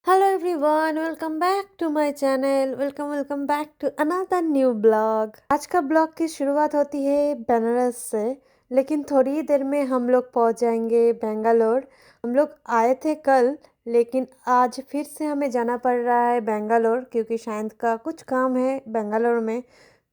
Hello everyone, welcome back to my channel. Welcome back to another new blog. आज का blog की शुरुआत होती है बनारस से, लेकिन थोड़ी ही देर में हम लोग पहुंच जाएंगे बेंगलोर। हम लोग आए थे कल, लेकिन आज फिर से हमें जाना पड़ रहा है बेंगलोर क्योंकि शायद का कुछ काम है बेंगलोर में।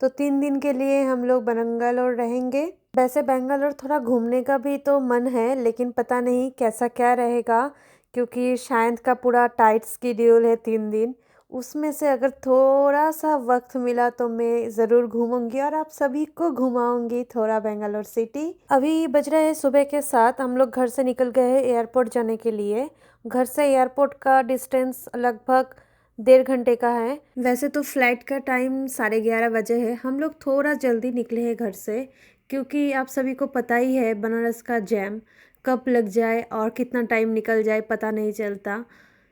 तो 3 दिन के लिए हम लोग बेंगलोर रहेंगे। वैसे बेंगलोर थोड़ा घूमने का भी तो मन है, लेकिन पता नहीं कैसा क्या रहेगा क्योंकि शायद का पूरा टाइट स्केड्यूल है 3 दिन। उसमें से अगर थोड़ा सा वक्त मिला तो मैं ज़रूर घूमूंगी और आप सभी को घुमाऊंगी थोड़ा बेंगलोर सिटी। अभी बज रहे हैं सुबह के 7। हम लोग घर से निकल गए हैं एयरपोर्ट जाने के लिए। घर से एयरपोर्ट का डिस्टेंस लगभग 1.5 घंटे का है। वैसे तो फ्लाइट का टाइम 11:30 बजे है। हम लोग थोड़ा जल्दी निकले हैं घर से क्योंकि आप सभी को पता ही है बनारस का जैम कब लग जाए और कितना टाइम निकल जाए पता नहीं चलता।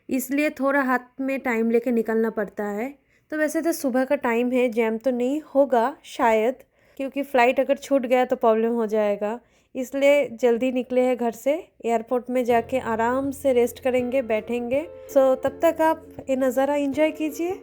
इसलिए थोड़ा हाथ में टाइम लेके निकलना पड़ता है। तो वैसे तो सुबह का टाइम है, जैम तो नहीं होगा शायद, क्योंकि फ़्लाइट अगर छूट गया तो प्रॉब्लम हो जाएगा। इसलिए जल्दी निकले हैं घर से। एयरपोर्ट में जाके आराम से रेस्ट करेंगे, बैठेंगे। सो तब तक आप ये नज़ारा एंजॉय कीजिए।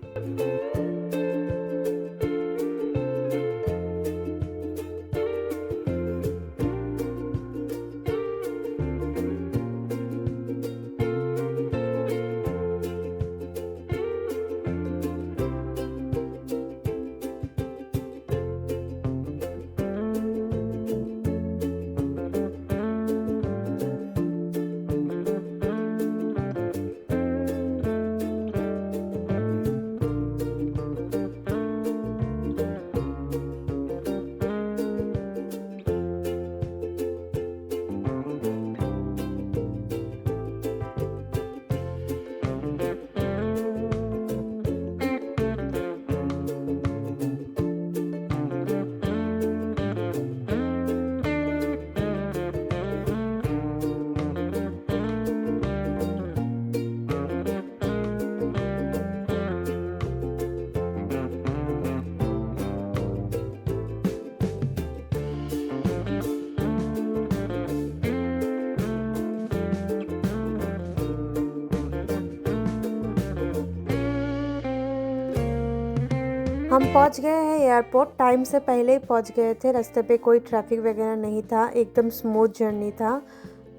हम पहुंच गए हैं एयरपोर्ट। टाइम से पहले ही पहुंच गए थे। रास्ते पे कोई ट्रैफिक वगैरह नहीं था, एकदम स्मूथ जर्नी था।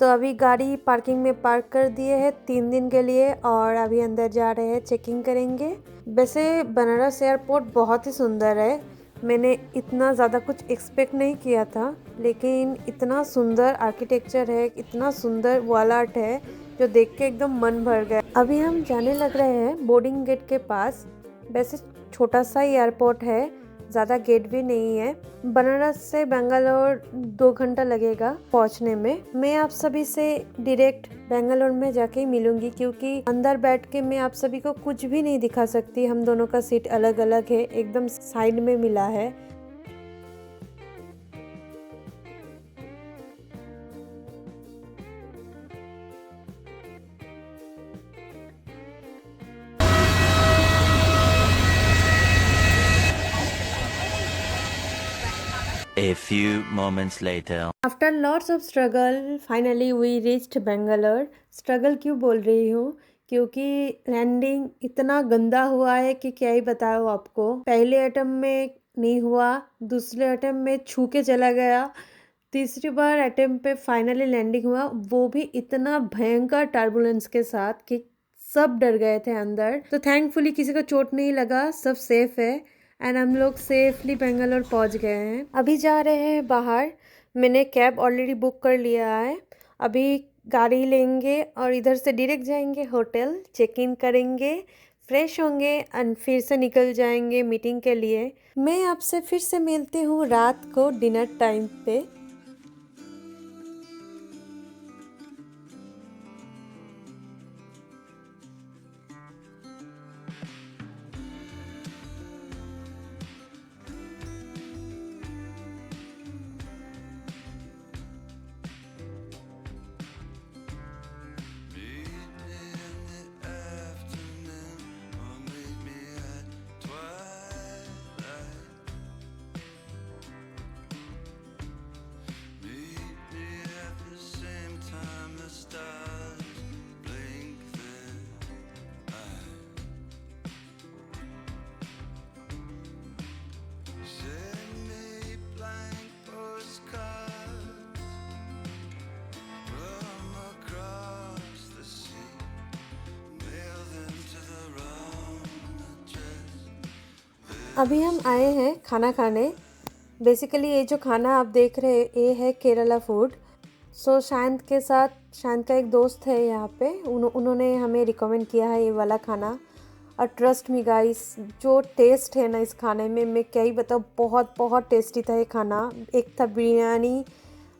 तो अभी गाड़ी पार्किंग में पार्क कर दिए हैं 3 दिन के लिए और अभी अंदर जा रहे हैं, चेकिंग करेंगे। वैसे बनारस एयरपोर्ट बहुत ही सुंदर है। मैंने इतना ज़्यादा कुछ एक्सपेक्ट नहीं किया था, लेकिन इतना सुंदर आर्किटेक्चर है, इतना सुंदर वॉल आर्ट है जो देख के एकदम मन भर गया। अभी हम जाने लग रहे हैं बोर्डिंग गेट के पास। वैसे छोटा सा ही एयरपोर्ट है, ज़्यादा गेट भी नहीं है। बनारस से बेंगलोर 2 घंटा लगेगा पहुंचने में। मैं आप सभी से डायरेक्ट बेंगलोर में जाके ही मिलूंगी क्योंकि अंदर बैठ के मैं आप सभी को कुछ भी नहीं दिखा सकती। हम दोनों का सीट अलग अलग है, एकदम साइड में मिला है। A few moments later. After lots of struggle, finally we reached Bangalore. Struggle क्यों बोल रही हूँ, क्योंकि लैंडिंग इतना गंदा हुआ है कि क्या ही बताऊँ आपको। पहले अटेम्प्ट में नहीं हुआ, दूसरे अटेम्प्ट में छू के चला गया, तीसरी बार अटेम्प्ट पे फाइनली लैंडिंग हुआ, वो भी इतना भयंकर टर्बुलेंस के साथ कि सब डर गए थे अंदर। तो थैंकफुली किसी को चोट नहीं लगा, सब सेफ है एंड हम लोग सेफली बेंगलोर पहुंच गए हैं। अभी जा रहे हैं बाहर। मैंने कैब ऑलरेडी बुक कर लिया है। अभी गाड़ी लेंगे और इधर से डायरेक्ट जाएंगे होटल, चेक इन करेंगे, फ्रेश होंगे एंड फिर से निकल जाएंगे मीटिंग के लिए। मैं आपसे फिर से मिलती हूँ रात को डिनर टाइम पे। अभी हम आए हैं खाना खाने। बेसिकली ये जो खाना आप देख रहे हैं ये है केरला फूड। सो शांत के साथ, शांत का एक दोस्त है यहाँ पे, उन्होंने हमें रिकमेंड किया है ये वाला खाना। और ट्रस्ट मी गाइस, जो टेस्ट है ना इस खाने में, मैं क्या ही बताऊँ, बहुत बहुत टेस्टी था ये खाना। एक था बिरयानी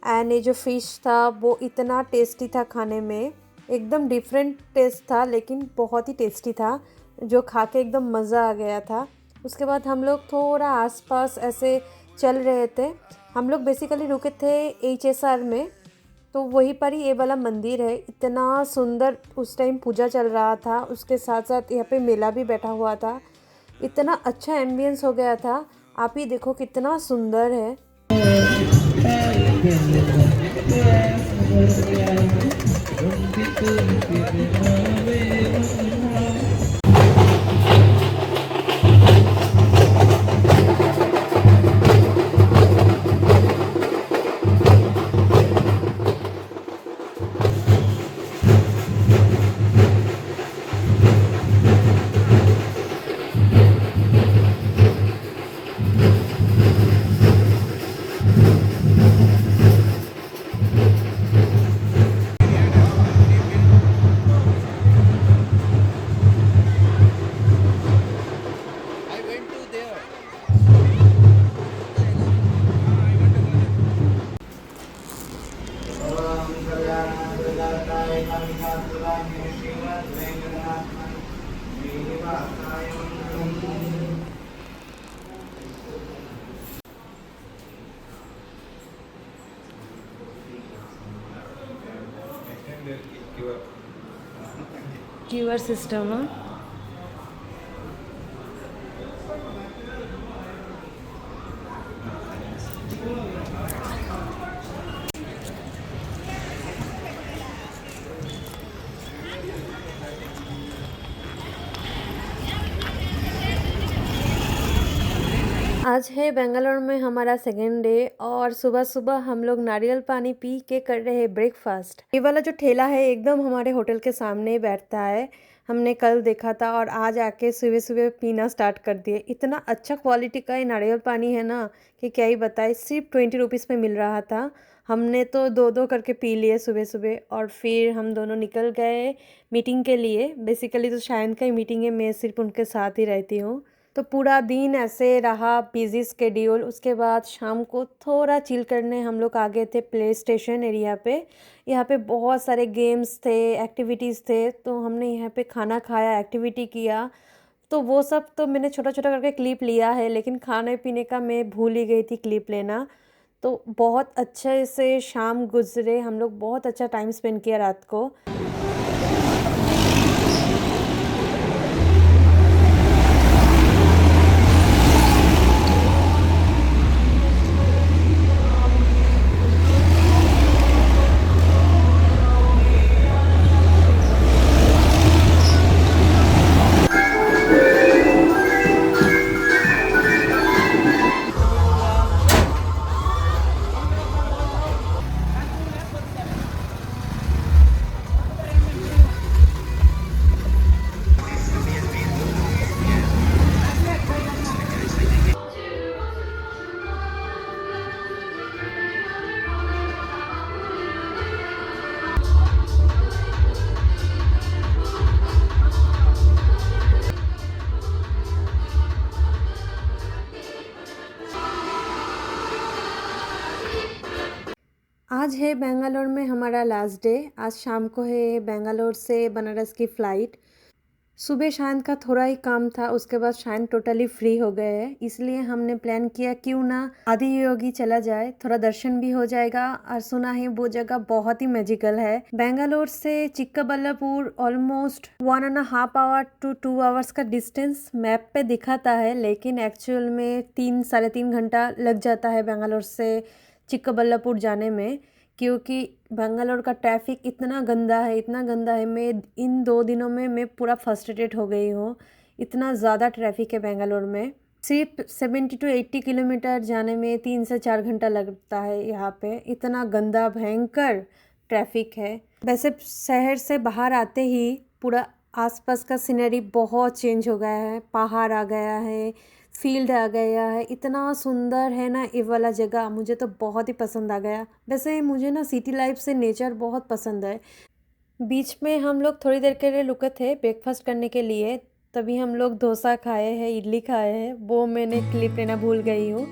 एंड ये जो फ़िश था वो इतना टेस्टी था खाने में, एकदम डिफरेंट टेस्ट था लेकिन बहुत ही टेस्टी था, जो खा के एकदम मज़ा आ गया था। उसके बाद हम लोग थोड़ा आसपास ऐसे चल रहे थे। हम लोग बेसिकली रुके थे HSR में, तो वहीं पर ही ये वाला मंदिर है। इतना सुंदर उस टाइम पूजा चल रहा था, उसके साथ साथ यहाँ पे मेला भी बैठा हुआ था। इतना अच्छा एम्बियंस हो गया था, आप ही देखो कितना सुंदर है। QR सिस्टम है। आज है बेंगलोर में हमारा सेकेंड डे और सुबह सुबह हम लोग नारियल पानी पी के कर रहे हैं ब्रेकफास्ट। ये वाला जो ठेला है एकदम हमारे होटल के सामने ही बैठता है। हमने कल देखा था और आज आके सुबह सुबह पीना स्टार्ट कर दिए। इतना अच्छा क्वालिटी का ये नारियल पानी है ना कि क्या ही बताए। सिर्फ 20 रुपीज़ में मिल रहा था। हमने तो दो दो करके पी लिए सुबह सुबह और फिर हम दोनों निकल गए मीटिंग के लिए। बेसिकली तो शायद का ही मीटिंग है, मैं सिर्फ उनके साथ ही रहती हूँ। तो पूरा दिन ऐसे रहा बिजी स्केड्यूल। उसके बाद शाम को थोड़ा चिल करने हम लोग आ गए थे प्ले स्टेशन एरिया पे। यहाँ पे बहुत सारे गेम्स थे, एक्टिविटीज़ थे, तो हमने यहाँ पे खाना खाया, एक्टिविटी किया। तो वो सब तो मैंने छोटा छोटा करके क्लिप लिया है, लेकिन खाने पीने का मैं भूल ही गई थी क्लिप लेना। तो बहुत अच्छे से शाम गुजरे, हम लोग बहुत अच्छा टाइम स्पेंड किया रात को। आज है बेंगलोर में हमारा लास्ट डे। आज शाम को है बेंगलोर से बनारस की फ़्लाइट। सुबह शायद का थोड़ा ही काम था, उसके बाद शायद टोटली फ्री हो गए हैं, इसलिए हमने प्लान किया क्यों ना आदि योगी चला जाए, थोड़ा दर्शन भी हो जाएगा। और सुना है वो जगह बहुत ही मैजिकल है। बेंगलोर से Chikkaballapur almost 1.5 hour to 2 hours का डिस्टेंस मैप पे दिखाता है, लेकिन एक्चुअल में 3-3.5 घंटा लग जाता है बेंगलोर से चिक्कबल्लापुर जाने में, क्योंकि बेंगलोर का ट्रैफिक इतना गंदा है, इतना गंदा है। मैं इन 2 दिनों में मैं पूरा फ्रस्ट्रेटेड हो गई हूँ। इतना ज़्यादा ट्रैफिक है बेंगलोर में। सिर्फ 70 to 80 किलोमीटर जाने में 3 से 4 घंटा लगता है यहाँ पे। इतना गंदा भयंकर ट्रैफिक है। वैसे शहर से बाहर आते ही पूरा आसपास का सीनरी बहुत चेंज हो गया है। पहाड़ आ गया है, फील्ड आ गया है। इतना सुंदर है ना ये वाला जगह, मुझे तो बहुत ही पसंद आ गया। वैसे मुझे ना सिटी लाइफ से नेचर बहुत पसंद है। बीच में हम लोग थोड़ी देर के लिए रुके थे ब्रेकफास्ट करने के लिए, तभी हम लोग डोसा खाए हैं, इडली खाए हैं, वो मैंने क्लिप लेना भूल गई हूँ।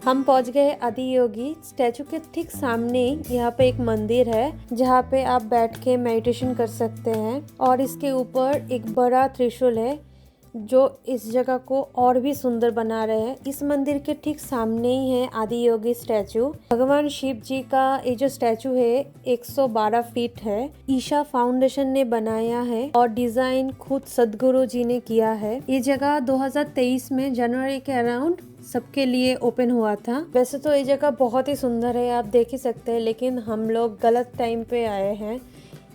हम पहुंच गए आदि योगी स्टैचू के ठीक सामने। यहाँ पे एक मंदिर है जहाँ पे आप बैठ के मेडिटेशन कर सकते हैं, और इसके ऊपर एक बड़ा त्रिशूल है जो इस जगह को और भी सुंदर बना रहे हैं। इस मंदिर के ठीक सामने ही है आदि योगी स्टैचू। भगवान शिव जी का ये जो स्टैचू है 112 फीट है। ईशा फाउंडेशन ने बनाया है और डिजाइन खुद सदगुरु जी ने किया है। ये जगह 2023 में जनवरी के अराउंड सबके लिए ओपन हुआ था। वैसे तो ये जगह बहुत ही सुंदर है, आप देख ही सकते हैं, लेकिन हम लोग गलत टाइम पे आए हैं।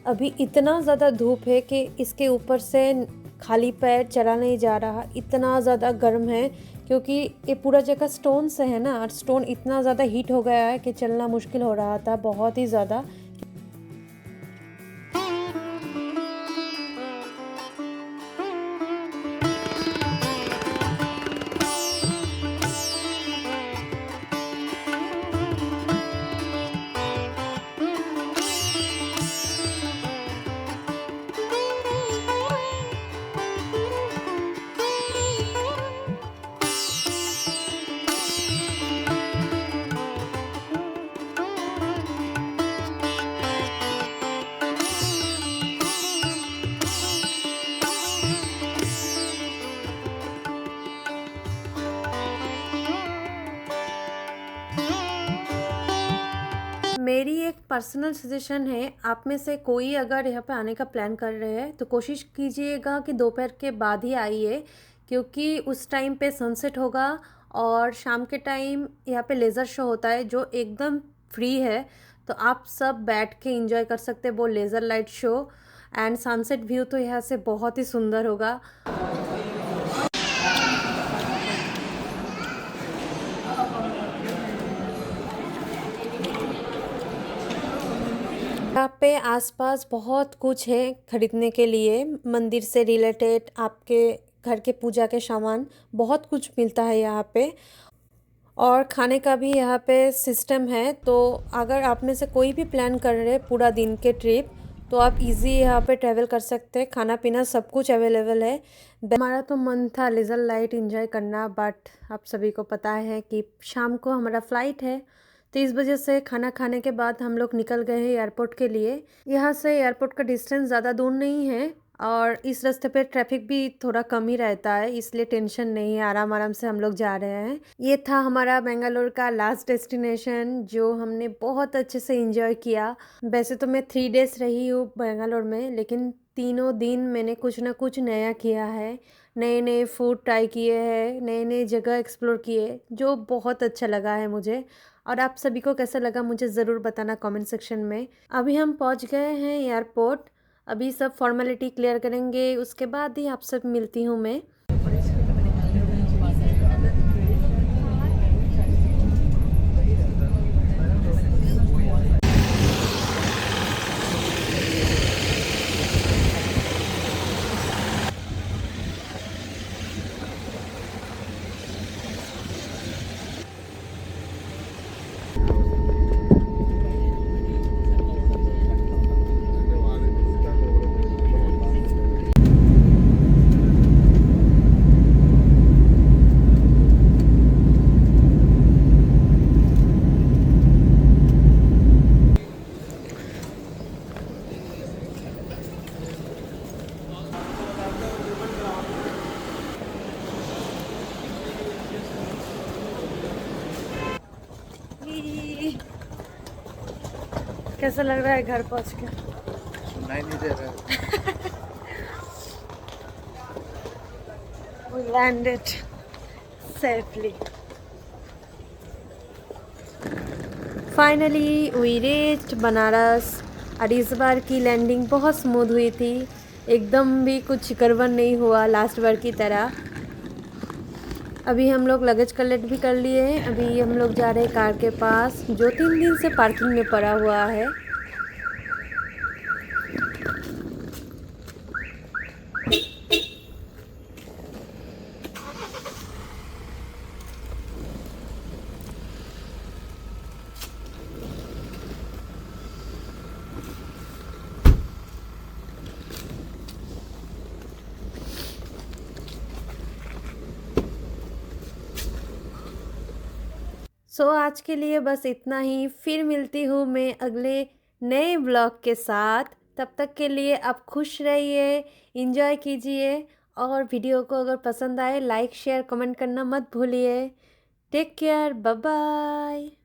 अभी इतना ज़्यादा धूप है कि इसके ऊपर से खाली पैर चला नहीं जा रहा, इतना ज़्यादा गर्म है, क्योंकि ये पूरा जगह स्टोन से है ना, और स्टोन इतना ज़्यादा हीट हो गया है कि चलना मुश्किल हो रहा था, बहुत ही ज़्यादा। मेरी एक पर्सनल सजेशन है, आप में से कोई अगर यहाँ पे आने का प्लान कर रहे हैं तो कोशिश कीजिएगा कि दोपहर के बाद ही आइए, क्योंकि उस टाइम पे सनसेट होगा और शाम के टाइम यहाँ पे लेज़र शो होता है जो एकदम फ्री है, तो आप सब बैठ के एंजॉय कर सकते हैं वो laser light show. And sunset view तो यहाँ से बहुत ही सुंदर होगा। यहाँ पे आसपास बहुत कुछ है खरीदने के लिए, मंदिर से रिलेटेड आपके घर के पूजा के सामान बहुत कुछ मिलता है यहाँ पे, और खाने का भी यहाँ पे सिस्टम है। तो अगर आप में से कोई भी प्लान कर रहे हैं पूरा दिन के ट्रिप, तो आप इजी यहाँ पे ट्रैवल कर सकते हैं, खाना पीना सब कुछ अवेलेबल है। हमारा तो मन था लेज़र लाइट एंजॉय करना, बट आप सभी को पता है कि शाम को हमारा फ़्लाइट है, तो इस वजह से खाना खाने के बाद हम लोग निकल गए हैं एयरपोर्ट के लिए। यहाँ से एयरपोर्ट का डिस्टेंस ज़्यादा दूर नहीं है, और इस रास्ते पे ट्रैफिक भी थोड़ा कम ही रहता है, इसलिए टेंशन नहीं है, आराम-आराम से हम लोग जा रहे हैं। ये था हमारा बेंगलोर का लास्ट डेस्टिनेशन जो हमने बहुत अच्छे से एंजॉय किया। वैसे तो मैं 3 डेज़ रही हूँ बेंगलोर में, लेकिन तीनों दिन मैंने कुछ ना कुछ नया किया है। नए-नए फूड ट्राई किए हैं, नए-नए जगह एक्सप्लोर किए, जो बहुत अच्छा लगा है मुझे। और आप सभी को कैसा लगा मुझे ज़रूर बताना कमेंट सेक्शन में। अभी हम पहुँच गए हैं एयरपोर्ट। अभी सब फॉर्मेलिटी क्लियर करेंगे, उसके बाद ही आप सब मिलती हूँ मैं। कैसा लग रहा है घर पहुँच के? सुनाई नहीं दे रहा है। We landed safely. Finally we reached Banaras. और इस बार की लैंडिंग बहुत स्मूथ हुई थी, एकदम भी कुछ गड़बड़ नहीं हुआ लास्ट बार की तरह। अभी हम लोग लगेज कलेक्ट भी कर लिए हैं। अभी हम लोग जा रहे हैं कार के पास, जो 3 दिन से पार्किंग में पड़ा हुआ है। आज के लिए बस इतना ही। फिर मिलती हूँ मैं अगले नए ब्लॉग के साथ। तब तक के लिए आप खुश रहिए, एंजॉय कीजिए, और वीडियो को अगर पसंद आए लाइक शेयर कमेंट करना मत भूलिए। Take care, bye bye.